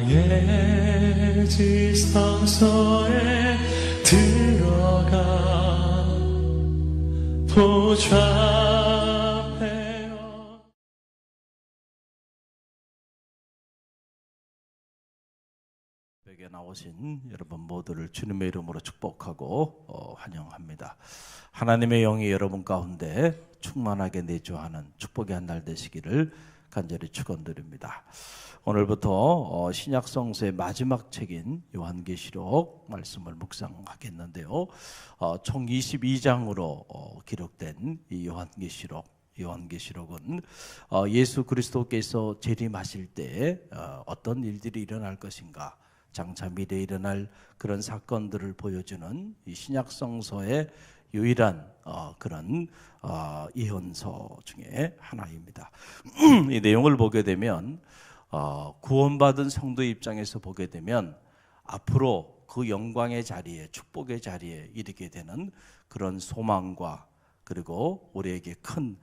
나의 지성소에 들어가 보좌하며 에 나오신 여러분 모두를 주님의 이름으로 축복하고 환영합니다. 하나님의 영이 여러분 가운데 충만하게 내주하는 축복의 한 날 되시기를 간절히 축원드립니다. 오늘부터 신약 성서의 마지막 책인 요한계시록 말씀을 묵상하겠는데요. 총 22장으로 기록된 이 요한계시록은 예수 그리스도께서 재림하실 때 어떤 일들이 일어날 것인가, 장차 미래에 일어날 그런 사건들을 보여주는 이 신약 성서의 유일한 그런 예언서 중에 하나입니다. 이 내용을 보게 되면 구원받은 성도의 입장에서 보게 되면 앞으로 그 영광의 자리에, 축복의 자리에 이르게 되는 그런 소망과, 그리고 우리에게 큰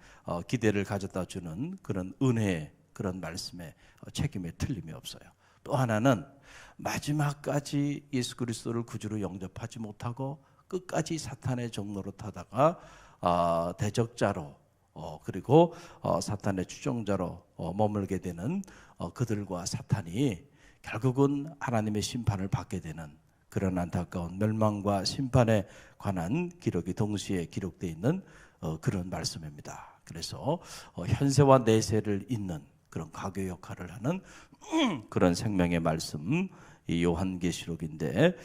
기대를 가져다 주는 그런 은혜의 그런 말씀의 책임에 틀림이 없어요. 또 하나는 마지막까지 예수 그리스도를 구주로 영접하지 못하고 끝까지 사탄의 종로로 타다가 대적자로 그리고 사탄의 추종자로 머물게 되는 그들과 사탄이 결국은 하나님의 심판을 받게 되는 그런 안타까운 멸망과 심판에 관한 기록이 동시에 기록되어 있는 그런 말씀입니다. 그래서 현세와 내세를 잇는 그런 가교 역할을 하는 그런 생명의 말씀, 이 요한계시록인데,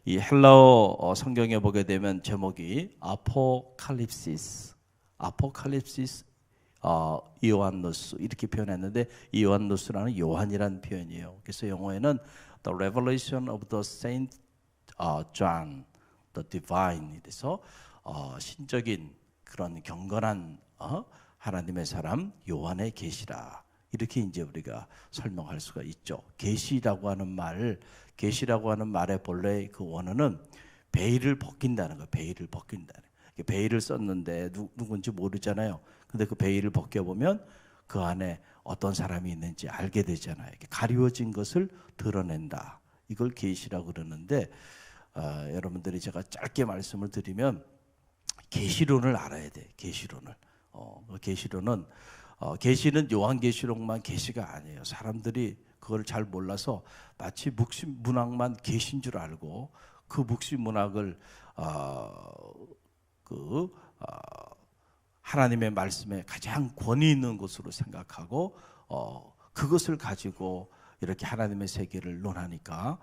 이 헬라어 성경에 보게 되면 제목이 아포칼립시스 이오안노스 이렇게 표현했는데, 이오안노스라는 요한이라는 표현이에요. 그래서 영어에는 The Revelation of the Saint John, the Divine, 이래서 신적인 그런 경건한 하나님의 사람 요한의 계시라, 이렇게 이제 우리가 설명할 수가 있죠. 계시라고 하는 말의 본래 그 원어는 베일을 벗긴다는 거예요. 베일을 벗긴다는 거예요. 베일을 썼는데 누군지 모르잖아요. 근데 그 베일을 벗겨보면 그 안에 어떤 사람이 있는지 알게 되잖아요. 가리워진 것을 드러낸다. 이걸 계시라고 그러는데, 여러분들이 제가 짧게 말씀을 드리면 계시론을 알아야 돼. 계시론을. 계시는 요한계시록만 계시가 아니에요. 사람들이 그걸 잘 몰라서 마치 묵시문학만 계신 줄 알고 그 묵시문학을 하나님의 말씀에 가장 권위 있는 것으로 생각하고 그것을 가지고 이렇게 하나님의 세계를 논하니까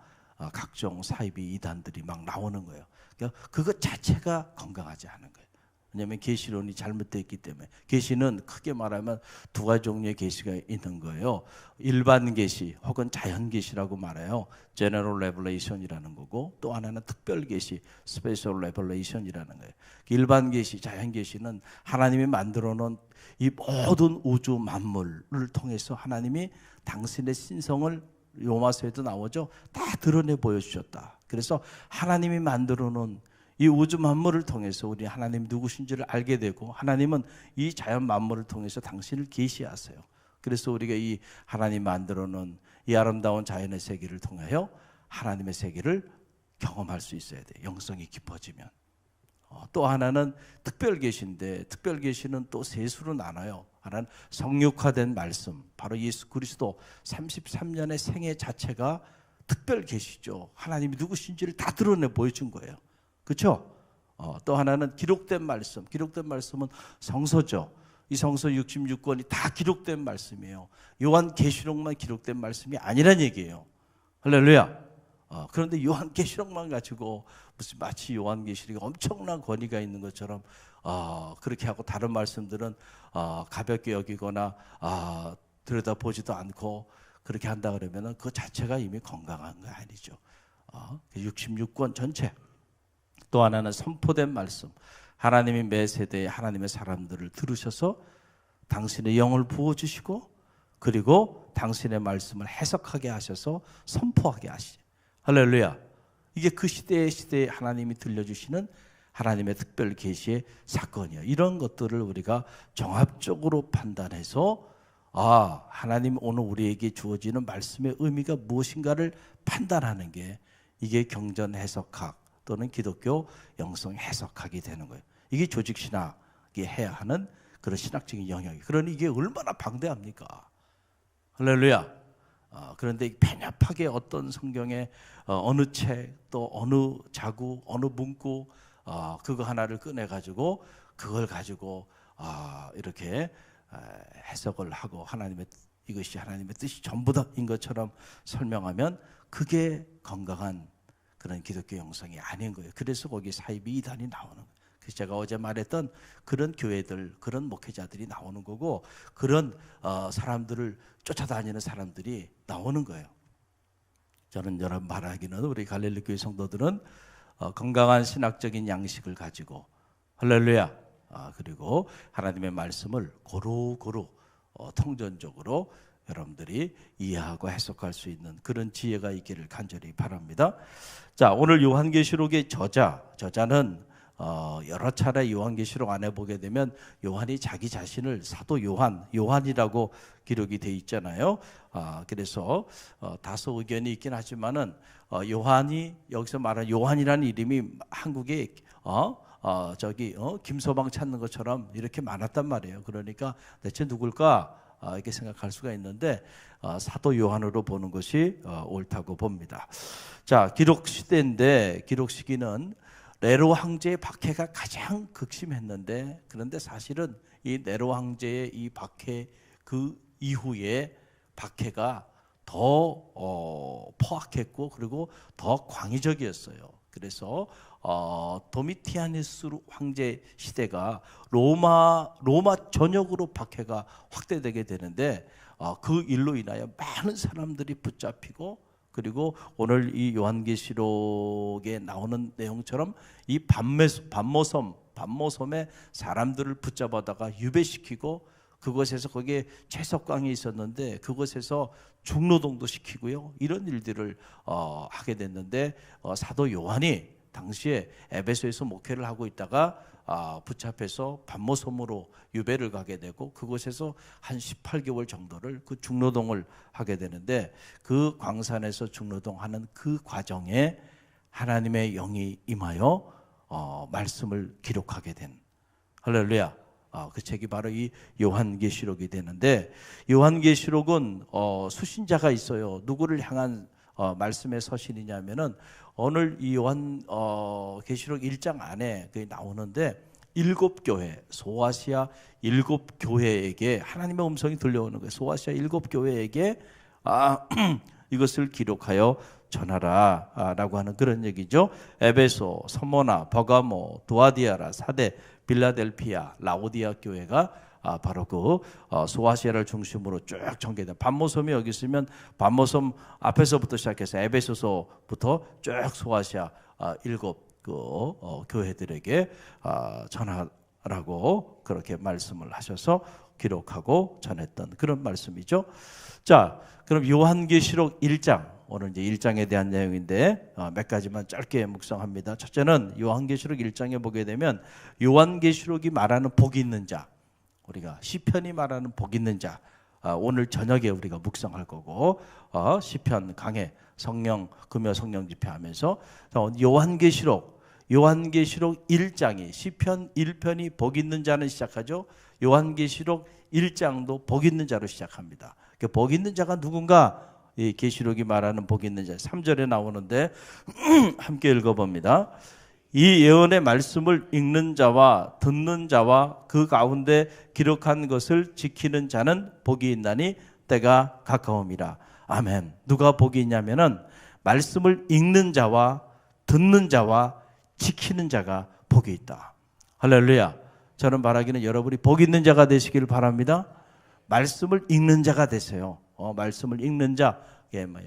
각종 사이비 이단들이 막 나오는 거예요. 그러니까 그것 자체가 건강하지 않은 거예요. 왜냐하면 계시론이 잘못되어 있기 때문에. 계시는 크게 말하면 두 가지 종류의 계시가 있는 거예요. 일반 계시 혹은 자연 계시라고 말해요. General Revelation이라는 거고, 또 하나는 특별 계시, Special Revelation이라는 거예요. 일반 계시, 자연 계시는 하나님이 만들어 놓은 이 모든 우주 만물을 통해서 하나님이 당신의 신성을, 로마서에도 나오죠, 다 드러내 보여주셨다. 그래서 하나님이 만들어 놓은 이 우주 만물을 통해서 우리 하나님 누구신지를 알게 되고, 하나님은 이 자연 만물을 통해서 당신을 계시하세요. 그래서 우리가 이 하나님 만들어 놓은 이 아름다운 자연의 세계를 통하여 하나님의 세계를 경험할 수 있어야 돼요. 영성이 깊어지면. 또 하나는 특별 계시인데, 특별 계시는 또 셋으로 나눠요. 하나는 성육화된 말씀, 바로 예수 그리스도 33년의 생애 자체가 특별 계시죠. 하나님이 누구신지를 다 드러내 보여준 거예요. 그렇죠? 또 하나는 기록된 말씀. 기록된 말씀은 성서죠. 이 성서 66권이 다 기록된 말씀이에요. 요한계시록만 기록된 말씀이 아니란 얘기예요. 할렐루야. 그런데 요한계시록만 가지고 무슨 마치 요한계시록이 엄청난 권위가 있는 것처럼 그렇게 하고, 다른 말씀들은 가볍게 여기거나 들여다보지도 않고 그렇게 한다 그러면 그 자체가 이미 건강한 거 아니죠. 66권 전체. 또 하나는 선포된 말씀. 하나님이 매 세대에 하나님의 사람들을 들으셔서 당신의 영을 부어주시고, 그리고 당신의 말씀을 해석하게 하셔서 선포하게 하시죠. 할렐루야. 이게 그 시대에 하나님이 들려주시는 하나님의 특별 계시의 사건이에요. 이런 것들을 우리가 종합적으로 판단해서 하나님 오늘 우리에게 주어지는 말씀의 의미가 무엇인가를 판단하는 게 이게 경전 해석학 또는 기독교 영성 해석학이 되는 거예요. 이게 조직 신학이 해야 하는 그런 신학적인 영역이. 그러니 이게 얼마나 방대합니까? 할렐루야. 그런데 편협하게 어떤 성경의 어느 책 또 어느 자구 어느 문구 그거 하나를 꺼내가지고 그걸 가지고 이렇게 해석을 하고 이것이 하나님의 뜻이 전부다인 것처럼 설명하면 그게 건강한 그런 기독교 영성이 아닌 거예요. 그래서 거기 사이비 이단이 나오는 거예요. 그래서 제가 어제 말했던 그런 교회들, 그런 목회자들이 나오는 거고 그런 사람들을 쫓아다니는 사람들이 나오는 거예요. 저는 여러분 말하기는 우리 갈릴리 교회 성도들은 건강한 신학적인 양식을 가지고 할렐루야 그리고 하나님의 말씀을 고루고루 통전적으로 여러분들이 이해하고 해석할 수 있는 그런 지혜가 있기를 간절히 바랍니다. 자, 오늘 요한계시록의 저자는 여러 차례 요한계시록 안에 보게 되면 요한이 자기 자신을 사도 요한이라고 기록이 돼 있잖아요. 그래서 다소 의견이 있긴 하지만은 요한이 여기서 말하는 요한이라는 이름이 한국에 김서방 찾는 것처럼 이렇게 많았단 말이에요. 그러니까 대체 누굴까 이렇게 생각할 수가 있는데 사도 요한으로 보는 것이 옳다고 봅니다. 자, 기록 시대인데 기록 시기는 네로 황제의 박해가 가장 극심했는데 그런데 사실은 이 네로 황제의 이 박해 그 이후에 박해가 더 포악했고 그리고 더 광의적이었어요. 그래서 도미티아누스 황제 시대가 로마 전역으로 박해가 확대되게 되는데 그 일로 인하여 많은 사람들이 붙잡히고 그리고 오늘 이 요한계시록에 나오는 내용처럼 이 반모섬에 사람들을 붙잡아다가 유배시키고 그곳에서 거기에 채석강이 있었는데 그곳에서 중노동도 시키고요. 이런 일들을 하게 됐는데 사도 요한이 당시에 에베소에서 목회를 하고 있다가 붙잡혀서 반모섬으로 유배를 가게 되고 그곳에서 한 18개월 정도를 그 중노동을 하게 되는데 그 광산에서 중노동하는 그 과정에 하나님의 영이 임하여 말씀을 기록하게 된 할렐루야. 그 책이 바로 이 요한계시록이 되는데 요한계시록은 수신자가 있어요. 누구를 향한 말씀의 서신이냐면은 오늘 이 요한계시록 1장 안에 그게 나오는데 7교회 소아시아 7교회에게 하나님의 음성이 들려오는 거예요. 소아시아 7교회에게 이것을 기록하여 전하라 라고 하는 그런 얘기죠. 에베소, 서모나, 버가모, 두아디아라, 사데, 빌라델피아, 라오디아 교회가 바로 그 소아시아를 중심으로 쭉 전개된 반모섬이 여기 있으면 반모섬 앞에서부터 시작해서 에베소서부터 쭉 소아시아 7 교회들에게 전하라고 그렇게 말씀을 하셔서 기록하고 전했던 그런 말씀이죠. 자, 그럼 요한계시록 1장 오늘 이제 1장에 대한 내용인데 몇 가지만 짧게 묵상합니다. 첫째는 요한계시록 1장에 보게 되면 요한계시록이 말하는 복 있는 자, 우리가 시편이 말하는 복 있는 자, 오늘 저녁에 우리가 묵상할 거고 시편 강해 성령 금요 성령 집회하면서 요한계시록 1장이 시편 1편이 복 있는 자는 시작하죠. 요한계시록 1장도 복 있는 자로 시작합니다. 그 복 있는 자가 누군가? 이 계시록이 말하는 복 있는 자 3절에 나오는데 함께 읽어봅니다. 이 예언의 말씀을 읽는 자와 듣는 자와 그 가운데 기록한 것을 지키는 자는 복이 있나니 때가 가까움이라. 아멘. 누가 복이 있냐면은 말씀을 읽는 자와 듣는 자와 지키는 자가 복이 있다. 할렐루야. 저는 말하기는 여러분이 복 있는 자가 되시기를 바랍니다. 말씀을 읽는 자가 되세요. 말씀을 읽는 자,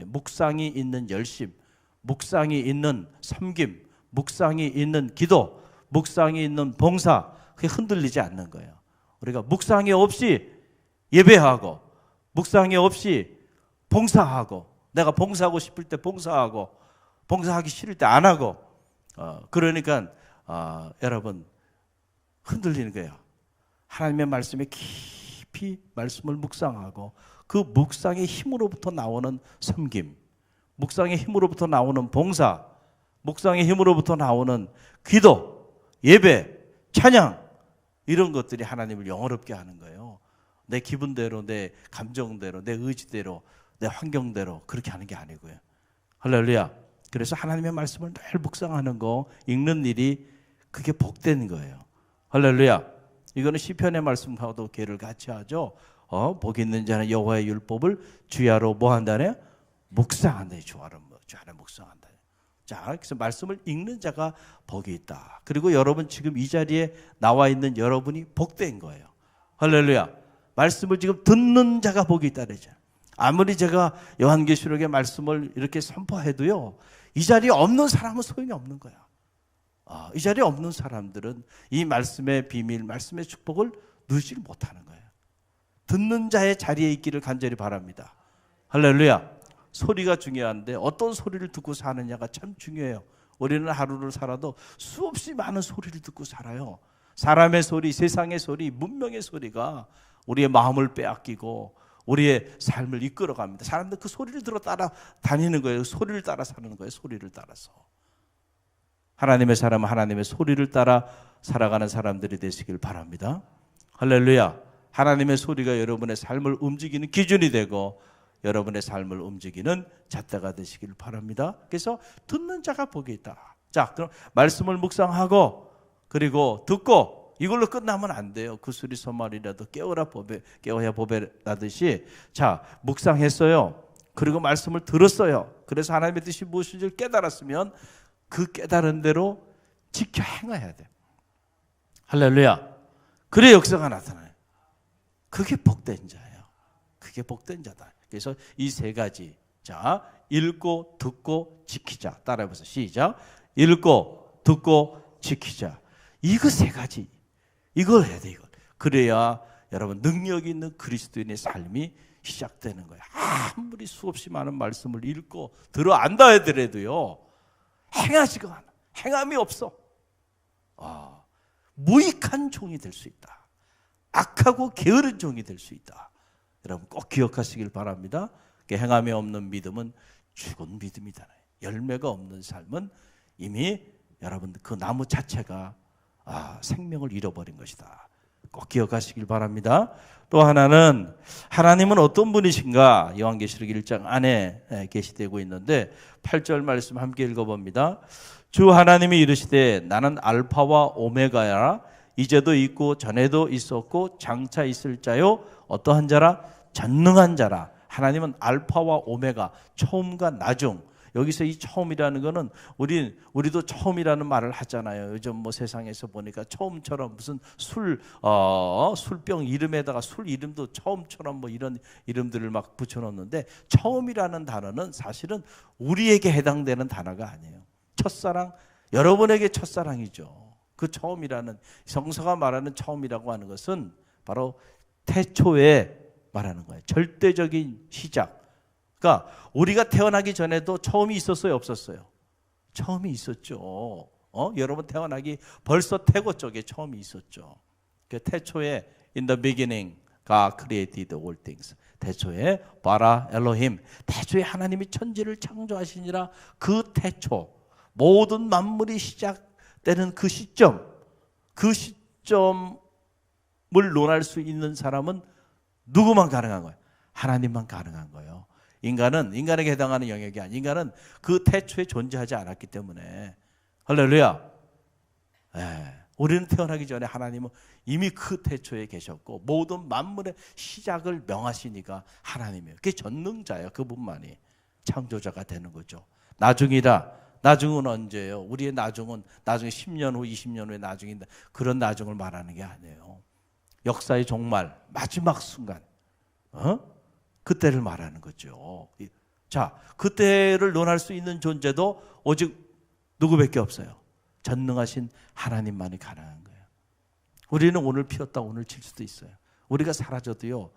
묵상이 있는 열심, 묵상이 있는 섬김, 묵상이 있는 기도, 묵상이 있는 봉사, 그게 흔들리지 않는 거예요. 우리가 묵상이 없이 예배하고, 묵상이 없이 봉사하고, 내가 봉사하고 싶을 때 봉사하고, 봉사하기 싫을 때 안 하고, 그러니까 여러분 흔들리는 거예요. 하나님의 말씀에 깊이 깊이 말씀을 묵상하고 그 묵상의 힘으로부터 나오는 섬김, 묵상의 힘으로부터 나오는 봉사, 묵상의 힘으로부터 나오는 기도, 예배, 찬양, 이런 것들이 하나님을 영화롭게 하는 거예요. 내 기분대로, 내 감정대로, 내 의지대로, 내 환경대로 그렇게 하는 게 아니고요. 할렐루야. 그래서 하나님의 말씀을 늘 묵상하는 거, 읽는 일이 그게 복된 거예요. 할렐루야. 이거는 시편의 말씀과도 괴를 같이 하죠. 복 있는 자는 여호와의 율법을 주야로 뭐 한다네? 묵상한다. 주야로 묵상한다. 자, 그래서 말씀을 읽는 자가 복이 있다. 그리고 여러분 지금 이 자리에 나와 있는 여러분이 복된 거예요. 할렐루야. 말씀을 지금 듣는 자가 복이 있다 그러죠. 아무리 제가 요한계시록의 말씀을 이렇게 선포해도요, 이 자리에 없는 사람은 소용이 없는 거야. 이 자리에 없는 사람들은 이 말씀의 비밀, 말씀의 축복을 누리지를 못하는 거예요. 듣는 자의 자리에 있기를 간절히 바랍니다. 할렐루야. 소리가 중요한데 어떤 소리를 듣고 사느냐가 참 중요해요. 우리는 하루를 살아도 수없이 많은 소리를 듣고 살아요. 사람의 소리, 세상의 소리, 문명의 소리가 우리의 마음을 빼앗기고 우리의 삶을 이끌어갑니다. 사람들 그 소리를 들어 따라 다니는 거예요. 소리를 따라 사는 거예요. 소리를 따라서. 하나님의 사람은 하나님의 소리를 따라 살아가는 사람들이 되시길 바랍니다. 할렐루야. 하나님의 소리가 여러분의 삶을 움직이는 기준이 되고 여러분의 삶을 움직이는 잣대가 되시길 바랍니다. 그래서 듣는 자가 복이 있다. 자, 그럼 말씀을 묵상하고 그리고 듣고 이걸로 끝나면 안 돼요. 그 소리 소말이라도 깨워야 보배라듯이. 자, 묵상했어요. 그리고 말씀을 들었어요. 그래서 하나님의 뜻이 무엇인지 깨달았으면 그 깨달은 대로 지켜 행해야 돼. 할렐루야. 그래 역사가 나타나요. 그게 복된 자예요. 그게 복된 자다. 그래서 이 세 가지. 자, 읽고 듣고 지키자. 따라해보세요. 시작. 읽고 듣고 지키자. 이거 세 가지. 이걸 해야 돼. 이걸. 그래야 여러분 능력 있는 그리스도인의 삶이 시작되는 거예요. 아무리 수없이 많은 말씀을 읽고 들어 안다 하더라도요, 행하지가 않아. 행함이 없어. 무익한 종이 될 수 있다. 악하고 게으른 종이 될 수 있다. 여러분 꼭 기억하시길 바랍니다. 행함이 없는 믿음은 죽은 믿음이다. 열매가 없는 삶은 이미 여러분 그 나무 자체가 생명을 잃어버린 것이다. 꼭 기억하시길 바랍니다. 또 하나는 하나님은 어떤 분이신가? 요한계시록 1장 안에 계시되고 있는데 8절 말씀 함께 읽어봅니다. 주 하나님이 이르시되 나는 알파와 오메가야. 이제도 있고 전에도 있었고 장차 있을 자요. 어떠한 자라? 전능한 자라. 하나님은 알파와 오메가, 처음과 나중. 여기서 이 처음이라는 거는 우리도 처음이라는 말을 하잖아요. 요즘 뭐 세상에서 보니까 처음처럼 무슨 술병 이름에다가 술 이름도 처음처럼 뭐 이런 이름들을 막 붙여놓는데, 처음이라는 단어는 사실은 우리에게 해당되는 단어가 아니에요. 첫사랑, 여러분에게 첫사랑이죠. 그 처음이라는, 성서가 말하는 처음이라고 하는 것은 바로 태초에 말하는 거예요. 절대적인 시작. 그러니까 우리가 태어나기 전에도 처음이 있었어요, 없었어요? 처음이 있었죠. 여러분 태어나기 벌써 태고 쪽에 처음이 있었죠. 그 태초에 in the beginning God created all things. 태초에 바라 엘로힘, 태초에 하나님이 천지를 창조하시니라. 그 태초, 모든 만물이 시작되는 그 시점을 논할 수 있는 사람은 누구만 가능한 거예요? 하나님만 가능한 거예요. 인간에게 해당하는 영역이 아니에요. 인간은 그 태초에 존재하지 않았기 때문에. 할렐루야. 우리는 태어나기 전에 하나님은 이미 그 태초에 계셨고 모든 만물의 시작을 명하시니까 하나님이에요. 그게 전능자예요. 그분만이 창조자가 되는 거죠. 나중이다. 나중은 언제예요? 우리의 나중은 나중에 10년 후, 20년 후에 나중인데, 그런 나중을 말하는 게 아니에요. 역사의 종말, 마지막 순간, 그때를 말하는 거죠. 자, 그때를 논할 수 있는 존재도 오직 누구밖에 없어요. 전능하신 하나님만이 가능한 거예요. 우리는 오늘 피었다 오늘 질 수도 있어요. 우리가 사라져도요,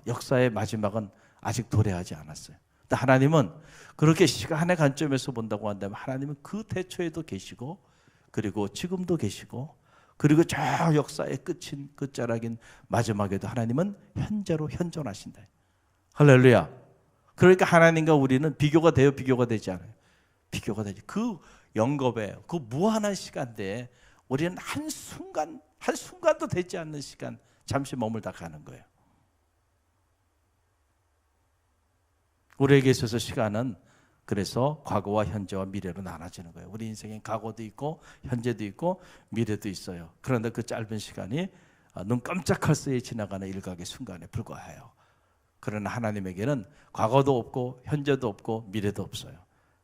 역사의 마지막은 아직 도래하지 않았어요. 근데 하나님은 그렇게 시간의 관점에서 본다고 한다면 하나님은 그 태초에도 계시고, 그리고 지금도 계시고, 그리고 저 역사의 끝인 끝자락인 마지막에도 하나님은 현재로 현존하신다. 할렐루야. 그러니까 하나님과 우리는 비교가 돼요, 비교가 되지 않아요? 비교가 되지. 그 영겁에 그 무한한 시간대에 우리는 한순간도 되지 않는 시간 잠시 머물다 가는 거예요. 우리에게 있어서 시간은 그래서 과거와 현재와 미래로 나눠지는 거예요. 우리 인생엔 과거도 있고 현재도 있고 미래도 있어요. 그런데 그 짧은 시간이 눈 깜짝할 새에 지나가는 일각의 순간에 불과해요. 그러나 하나님에게는 과거도 없고 현재도 없고 미래도 없어요.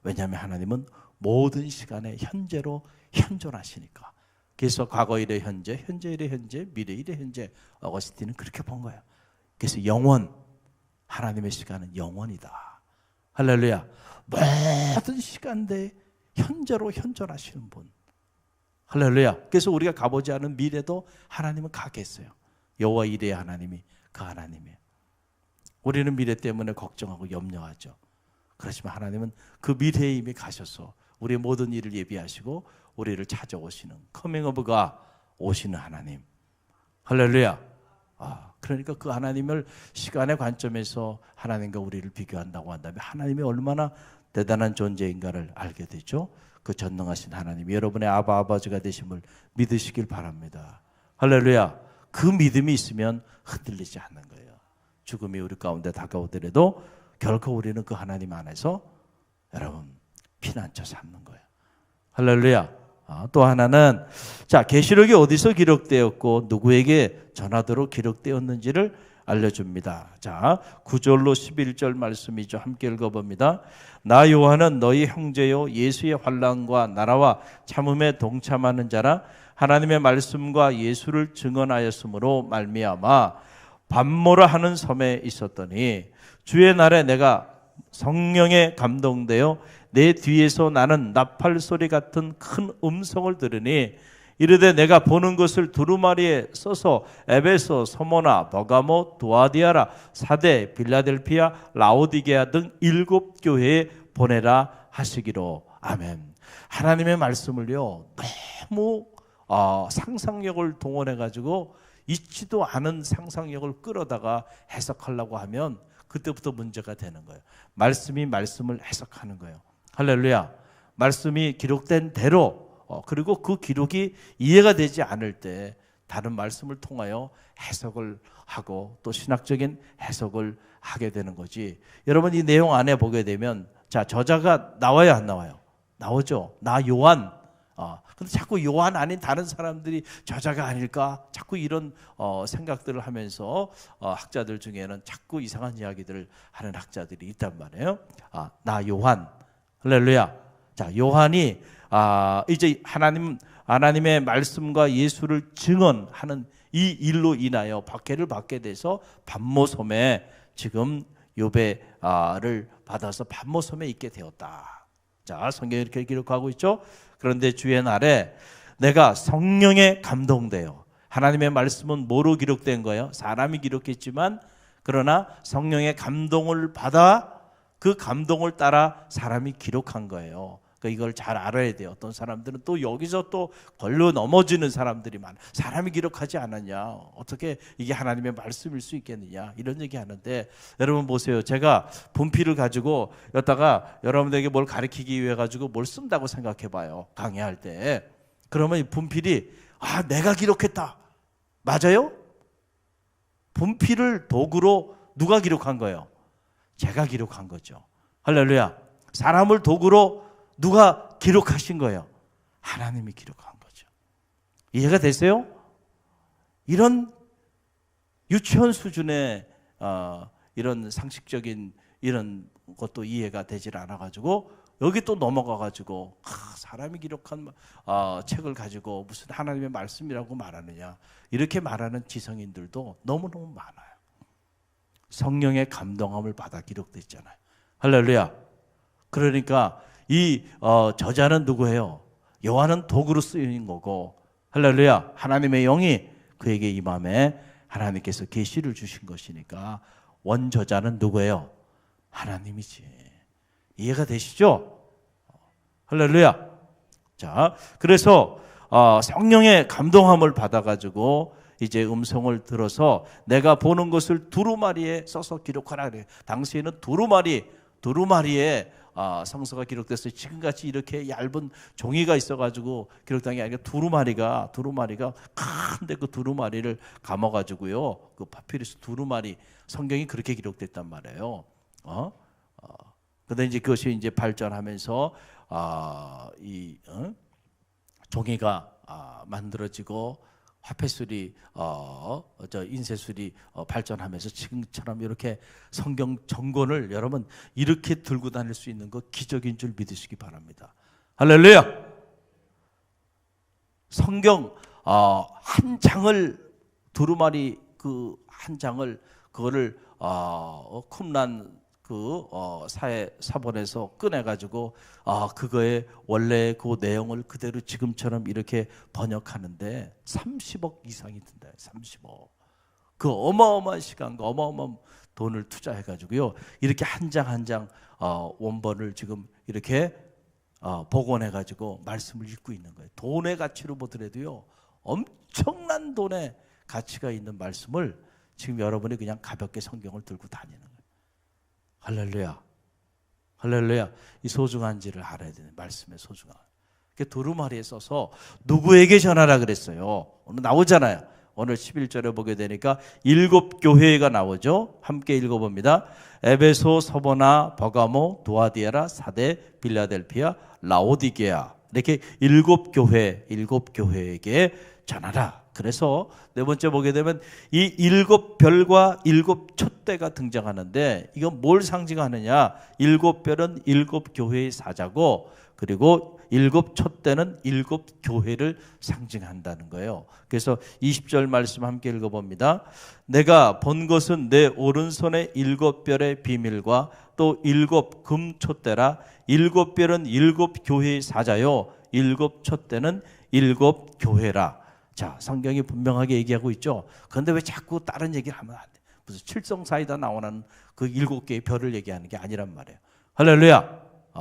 왜냐하면 하나님은 모든 시간에 현재로 현존하시니까. 그래서 과거 일의 현재, 현재 일의 현재, 미래 일의 현재. 어거스틴은 그렇게 본 거예요. 그래서 영원, 하나님의 시간은 영원이다. 할렐루야. 모든 시간대에 현재로 현존하시는 분. 할렐루야. 그래서 우리가 가보지 않은 미래도 하나님은 가겠어요. 여호와 이레의 하나님이 그 하나님이에요. 우리는 미래 때문에 걱정하고 염려하죠. 그렇지만 하나님은 그 미래에 이미 가셔서 우리의 모든 일을 예비하시고 우리를 찾아오시는 커밍 오브가 오시는 하나님. 할렐루야. 그러니까 그 하나님을 시간의 관점에서 하나님과 우리를 비교한다고 한다면 하나님이 얼마나 대단한 존재인가를 알게 되죠. 그 전능하신 하나님, 여러분의 아버지가 되심을 믿으시길 바랍니다. 할렐루야. 그 믿음이 있으면 흔들리지 않는 거예요. 죽음이 우리 가운데 다가오더라도 결코 우리는 그 하나님 안에서 여러분 피난처 삼는 거예요. 할렐루야. 또 하나는 자, 계시록이 어디서 기록되었고 누구에게 전하도록 기록되었는지를 알려줍니다. 자, 9절로 11절 말씀이죠. 함께 읽어봅니다. 나 요한은 너희 형제요 예수의 환난과 나라와 참음에 동참하는 자라 하나님의 말씀과 예수를 증언하였으므로 말미암아 밤모라 하는 섬에 있었더니 주의 날에 내가 성령에 감동되어 내 뒤에서 나는 나팔 소리 같은 큰 음성을 들으니 이르되 내가 보는 것을 두루마리에 써서 에베소, 서모나, 버가모, 도아디아라, 사데, 빌라델피아, 라오디게아 등 7교회에 보내라 하시기로. 아멘. 하나님의 말씀을요 너무 상상력을 동원해 가지고 있지도 않은 상상력을 끌어다가 해석하려고 하면 그때부터 문제가 되는 거예요. 말씀이 말씀을 해석하는 거예요. 할렐루야. 말씀이 기록된 대로 그리고 그 기록이 이해가 되지 않을 때 다른 말씀을 통하여 해석을 하고 또 신학적인 해석을 하게 되는 거지. 여러분 이 내용 안에 보게 되면 자, 저자가 나와요 안 나와요? 나오죠. 나 요한. 근데 자꾸 요한 아닌 다른 사람들이 저자가 아닐까? 자꾸 이런 생각들을 하면서 학자들 중에는 자꾸 이상한 이야기들을 하는 학자들이 있단 말이에요. 나 요한. 할렐루야. 자, 요한이 이제 하나님의 말씀과 예수를 증언하는 이 일로 인하여 박해를 받게 돼서 밤모섬에 지금 요배를 받아서 밤모섬에 있게 되었다. 자, 성경이 이렇게 기록하고 있죠. 그런데 주의 날에 내가 성령에 감동돼요. 하나님의 말씀은 뭐로 기록된 거예요? 사람이 기록했지만 그러나 성령의 감동을 받아 그 감동을 따라 사람이 기록한 거예요. 그러니까 이걸 잘 알아야 돼요. 어떤 사람들은 또 여기서 또 걸려 넘어지는 사람들이 많아. 사람이 기록하지 않았냐? 어떻게 이게 하나님의 말씀일 수 있겠느냐? 이런 얘기 하는데 여러분 보세요. 제가 분필을 가지고 여기다가 여러분들에게 뭘 가르치기 위해 가지고 뭘 쓴다고 생각해 봐요. 강의할 때. 그러면 이 분필이 내가 기록했다. 맞아요? 분필을 도구로 누가 기록한 거예요? 제가 기록한 거죠. 할렐루야. 사람을 도구로 누가 기록하신 거예요? 하나님이 기록한 거죠. 이해가 되세요? 이런 유치원 수준의 이런 상식적인 이런 것도 이해가 되질 않아가지고 여기 또 넘어가가지고 사람이 기록한 책을 가지고 무슨 하나님의 말씀이라고 말하느냐 이렇게 말하는 지성인들도 너무너무 많아요. 성령의 감동함을 받아 기록됐잖아요. 할렐루야. 그러니까 이 저자는 누구예요? 요한은 도구로 쓰인 거고 할렐루야. 하나님의 영이 그에게 이 마음에 하나님께서 계시를 주신 것이니까 원저자는 누구예요? 하나님이지. 이해가 되시죠? 할렐루야. 자, 그래서 성령의 감동함을 받아가지고 이제 음성을 들어서 내가 보는 것을 두루마리에 써서 기록하라 그래요. 당시에는 두루마리에 성서가 기록됐어요. 지금같이 이렇게 얇은 종이가 있어가지고 기록된 게 아니라 두루마리가 큰데 그 두루마리를 감아가지고요. 그 파피루스 두루마리 성경이 그렇게 기록됐단 말이에요. 근데 이제 그것이 이제 발전하면서 종이가 만들어지고 화폐술이 인쇄술이 발전하면서 지금처럼 이렇게 성경 전권을 여러분 이렇게 들고 다닐 수 있는 거 기적인 줄 믿으시기 바랍니다. 할렐루야. 성경 한 장을 두루마리 그 한 장을 그거를 쿰란 사본에서 꺼내가지고 그거에 원래 그 내용을 그대로 지금처럼 이렇게 번역하는데 30억 이상이 든다. 30억. 그 어마어마한 시간과 어마어마한 돈을 투자해가지고요. 이렇게 한 장 한 장 원본을 지금 이렇게 복원해가지고 말씀을 읽고 있는 거예요. 돈의 가치로 보더라도요. 엄청난 돈의 가치가 있는 말씀을 지금 여러분이 그냥 가볍게 성경을 들고 다니는 거예요. 할렐루야. 할렐루야. 이 소중한지를 알아야 되는 말씀의 소중함. 두루마리에 써서 누구에게 전하라 그랬어요. 오늘 나오잖아요. 오늘 11절에 보게 되니까 7교회가 나오죠. 함께 읽어봅니다. 에베소, 서보나, 버가모, 두아디아라, 사데, 빌라델피아, 라오디게아. 이렇게 7교회에게 전하라. 그래서 네 번째 보게 되면 이 7별과 7촛대가 등장하는데 이건 뭘 상징하느냐? 7별은 7교회의 사자고 그리고 7촛대는 7교회를 상징한다는 거예요. 그래서 20절 말씀 함께 읽어봅니다. 내가 본 것은 내 오른손의 7별의 비밀과 또 7금촛대라. 7별은 7교회의 사자요 7촛대는 7교회라. 자, 성경이 분명하게 얘기하고 있죠. 그런데 왜 자꾸 다른 얘기를 하면 안 돼? 무슨 칠성사이다 나오는 그 7개의 별을 얘기하는 게 아니란 말이에요. 할렐루야.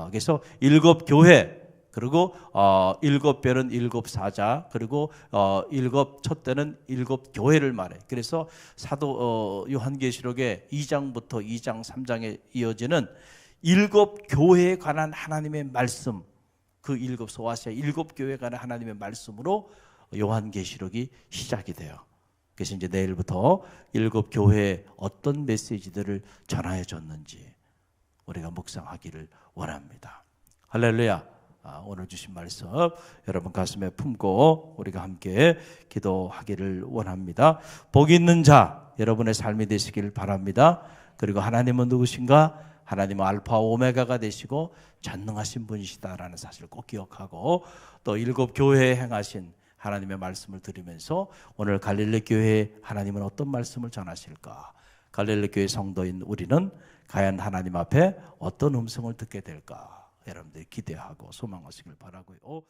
그래서 7교회 그리고 7별은 7사자 그리고 7촛대는 7교회를 말해. 그래서 사도 요한계시록의 2장부터 2장 3장에 이어지는 7교회에 관한 하나님의 말씀 그 7소아시아 7교회에 관한 하나님의 말씀으로 요한계시록이 시작이 돼요. 그래서 이제 내일부터 7교회에 어떤 메시지들을 전하여 줬는지 우리가 묵상하기를 원합니다. 할렐루야. 오늘 주신 말씀 여러분 가슴에 품고 우리가 함께 기도하기를 원합니다. 복 있는 자 여러분의 삶이 되시길 바랍니다. 그리고 하나님은 누구신가? 하나님은 알파 오메가가 되시고 전능하신 분이시다라는 사실을 꼭 기억하고 또 7교회에 행하신 하나님의 말씀을 들으면서 오늘 갈릴리 교회에 하나님은 어떤 말씀을 전하실까? 갈릴리 교회 성도인 우리는 과연 하나님 앞에 어떤 음성을 듣게 될까? 여러분들이 기대하고 소망하시길 바라고요.